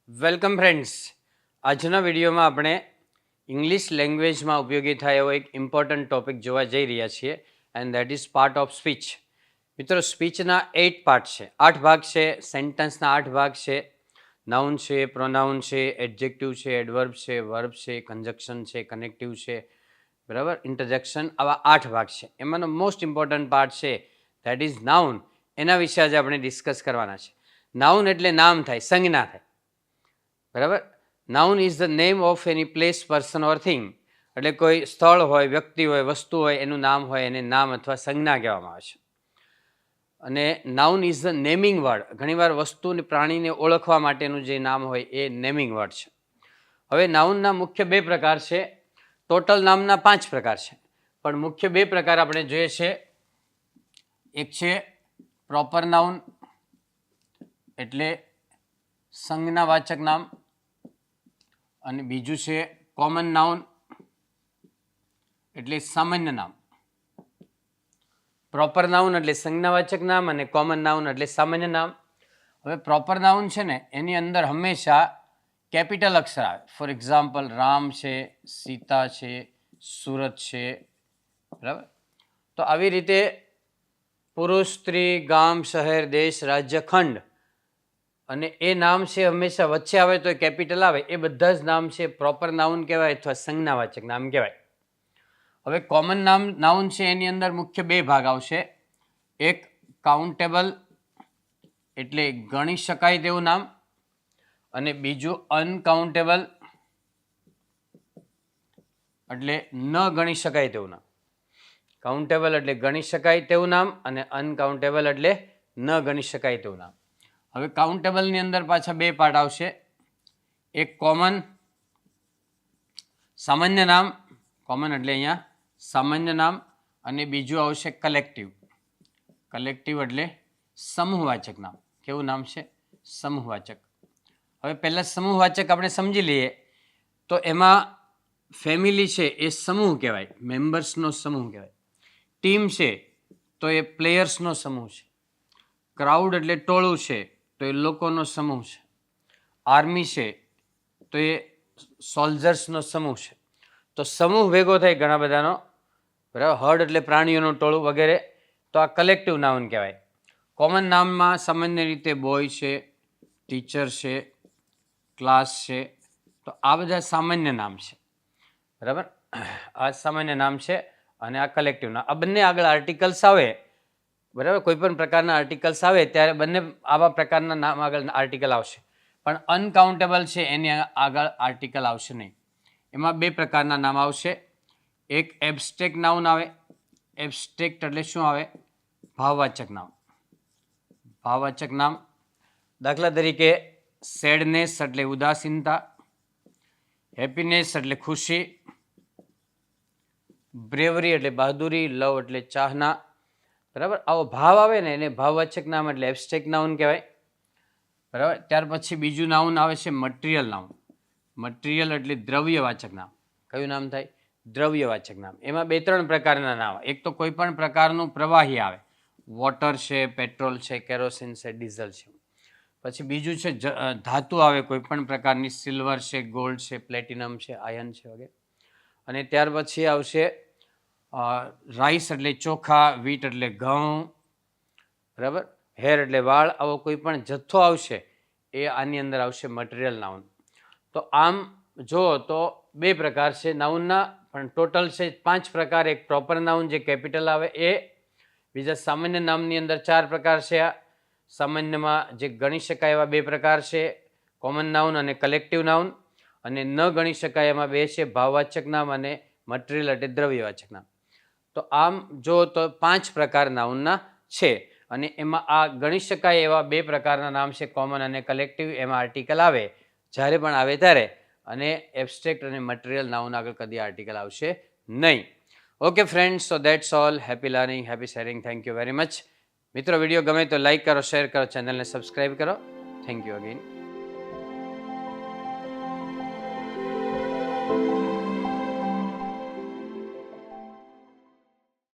Welcome friends. આજના વિડીયોમાં આપણે ઇંગ્લિશ લેંગ્વેજમાં ઉપયોગી થાય એવો એક ઇમ્પોર્ટન્ટ ટોપિક જોવા જઈ રહ્યા છીએ and that is part of speech. મિત્રો, સ્પીચના 8 પાર્ટ છે, 8 ભાગ છે. સેન્ટન્સના 8 ભાગ છે. નાઉન છે, પ્રોનાઉન છે, એડજેક્ટિવ છે, એડવર્બ છે, વર્બ છે, કન્જક્શન છે, કનેક્ટિવ છે, બરાબર, ઇન્ટરજેક્શન. આવા 8 ભાગ છે. એમાંનો મોસ્ટ ઇમ્પોર્ટન્ટ પાર્ટ છે દેટ ઇઝ નાઉન. એના વિશે આજે આપણે ડિસ્કસ કરવાના છે. નાઉન એટલે નામ થાય, સંજ્ઞા થાય, બરાબર. Noun is the name of any place, person or thing. એટલે કોઈ સ્થળ હોય, વ્યક્તિ હોય, વસ્તુ હોય, એનું નામ હોય, એને નામ અથવા સંજ્ઞા કહેવામાં આવે છે. અને noun is the naming word. ઘણીવાર વસ્તુ અને પ્રાણીને ઓળખવા માટેનું જે નામ હોય એ નેમિંગ વર્ડ છે. હવે નાઉનના મુખ્ય 2 પ્રકાર છે. ટોટલ નામના 5 પ્રકાર છે, પણ મુખ્ય 2 પ્રકાર આપણે જોઈએ છે. એક છે પ્રોપર નાઉન એટલે સંજ્ઞાવાચક નામ, અને બીજું છે કોમન નાઉન એટલે સામાન્ય નામ. પ્રોપર નાઉન એટલે સંજ્ઞાવાચક નામ અને કોમન નાઉન એટલે સામાન્ય નામ. હવે પ્રોપર નાઉન છે ને, એની અંદર હંમેશા કેપિટલ અક્ષર આવે. ફોર એક્ઝામ્પલ, રામ છે, સીતા છે, સુરત છે, બરાબર. તો આવી રીતે પુરુષ, સ્ત્રી, ગામ, શહેર, દેશ, રાજ્ય, ખંડ, અને એ નામ છે હંમેશા વચ્ચે આવે તો કેપિટલ આવે. એ બધા જ નામ છે પ્રોપર નાઉન કહેવાય અથવા સંજ્ઞાવાચક નામ કહેવાય. હવે કોમન નાઉન છે, એની અંદર મુખ્ય 2 ભાગ આવશે. એક કાઉન્ટેબલ એટલે ગણી શકાય તેવું નામ, અને બીજું અનકાઉન્ટેબલ એટલે ન ગણી શકાય તેવું નામ. કાઉન્ટેબલ એટલે ગણી શકાય તેવું નામ, અને અનકાઉન્ટેબલ એટલે ન ગણી શકાય તેવું નામ. હવે કાઉન્ટેબલની અંદર પાછા 2 પાર્ટ આવશે. એક કોમન, સામાન્ય નામ, કોમન એટલે અહીંયા સામાન્ય નામ, અને બીજું આવશે કલેક્ટિવ. કલેક્ટિવ એટલે સમૂહવાચક નામ. કેવું નામ છે? સમૂહવાચક. હવે પહેલા સમૂહવાચક આપણે સમજી લઈએ. તો એમાં ફેમિલી છે એ સમૂહ કહેવાય, મેમ્બર્સનો સમૂહ કહેવાય. ટીમ છે તો એ પ્લેયર્સનો સમૂહ છે. ક્રાઉડ એટલે ટોળું છે તો એ લોકોનો સમૂહ છે. આર્મી છે તો એ સોલ્જર્સનો સમૂહ છે. તો સમૂહ ભેગો થાય ઘણા બધાનો, બરાબર. હર્ડ એટલે પ્રાણીઓનું ટોળું વગેરે. તો આ કલેક્ટિવ નાઉન કહેવાય. કોમન નામમાં સામાન્ય રીતે બોય છે, ટીચર છે, ક્લાસ છે. તો આ બધા સામાન્ય નામ છે, બરાબર. આ સામાન્ય નામ છે અને આ કલેક્ટિવ નામ. આ બંને આગળ આર્ટિકલ્સ આવે, બરાબર. કોઈ પણ પ્રકારના આર્ટિકલ્સ આવે ત્યારે બંને આવા પ્રકારના નામ આગળ આર્ટિકલ આવશે. પણ અનકાઉન્ટેબલ છે એની આગળ આર્ટિકલ આવશે નહીં. એમાં 2 પ્રકારના નામ આવશે. એક એબ્સ્ટ્રેક્ટ નાઉન આવે. એબ્સ્ટ્રેક્ટ એટલે શું આવે? ભાવવાચક નામ. ભાવવાચક નામ. દાખલા તરીકે સેડનેસ એટલે ઉદાસીનતા, હેપીનેસ એટલે ખુશી, બ્રેવરી એટલે બહાદુરી, લવ એટલે ચાહના, બરાબર. આવો ભાવ આવે ને એને ભાવવાચક નામ એટલે એબ્સ્ટ્રેક્ટ નાઉન કહેવાય, બરાબર. ત્યાર પછી બીજું નાઉન આવે છે મટીરિયલ નાઉન. મટીરિયલ એટલે દ્રવ્યવાચક નામ. કયું નામ થાય? દ્રવ્યવાચક નામ. એમાં 2-3 પ્રકારના નામ. એક તો કોઈ પણ પ્રકારનું પ્રવાહી આવે, વોટર છે, પેટ્રોલ છે, કેરોસીન છે, ડીઝલ છે. પછી બીજું છે ધાતુ આવે, કોઈ પણ પ્રકારની, સિલ્વર છે, ગોલ્ડ છે, પ્લેટિનમ છે, આયર્ન છે વગેરે. અને ત્યાર પછી આવશે રાઈસ એટલે ચોખા, વીટ એટલે ઘઉં, બરાબર. હેર એટલે વાળ. આવો કોઈ પણ જથ્થો આવશે એ આની અંદર આવશે મટીરિયલ નાઉન. તો આમ જુઓ તો 2 પ્રકાર છે નાઉનના, પણ ટોટલ છે 5 પ્રકાર. એક પ્રોપર નાઉન જે કેપિટલ આવે એ. બીજા સામાન્ય નામની અંદર 4 પ્રકાર છે. આ સામાન્યમાં જે ગણી શકાય એવા 2 પ્રકાર છે, કોમન નાઉન અને કલેક્ટિવ નાઉન. અને ન ગણી શકાય એમાં 2 છે, ભાવવાચક નામ અને મટીરિયલ એટલે દ્રવ્યવાચક નામ. તો આમ જો તો 5 પ્રકાર નાઉનના છે. અને એમાં આ ગણી શકાય એવા 2 પ્રકારના નામ છે, કોમન અને કલેક્ટિવ. એમાં આર્ટિકલ આવે જ્યારે પણ આવે ત્યારે, અને એબ્સ્ટ્રેક્ટ અને મટીરિયલ નાઉન આગળ કદી આર્ટિકલ આવશે નહીં. Okay friends, so that's all. Happy learning, happy sharing. Thank you very much. મિત્રો, વિડીયો ગમે તો લાઈક કરો, શેર કરો, ચેનલને સબસ્ક્રાઈબ કરો. Thank you again.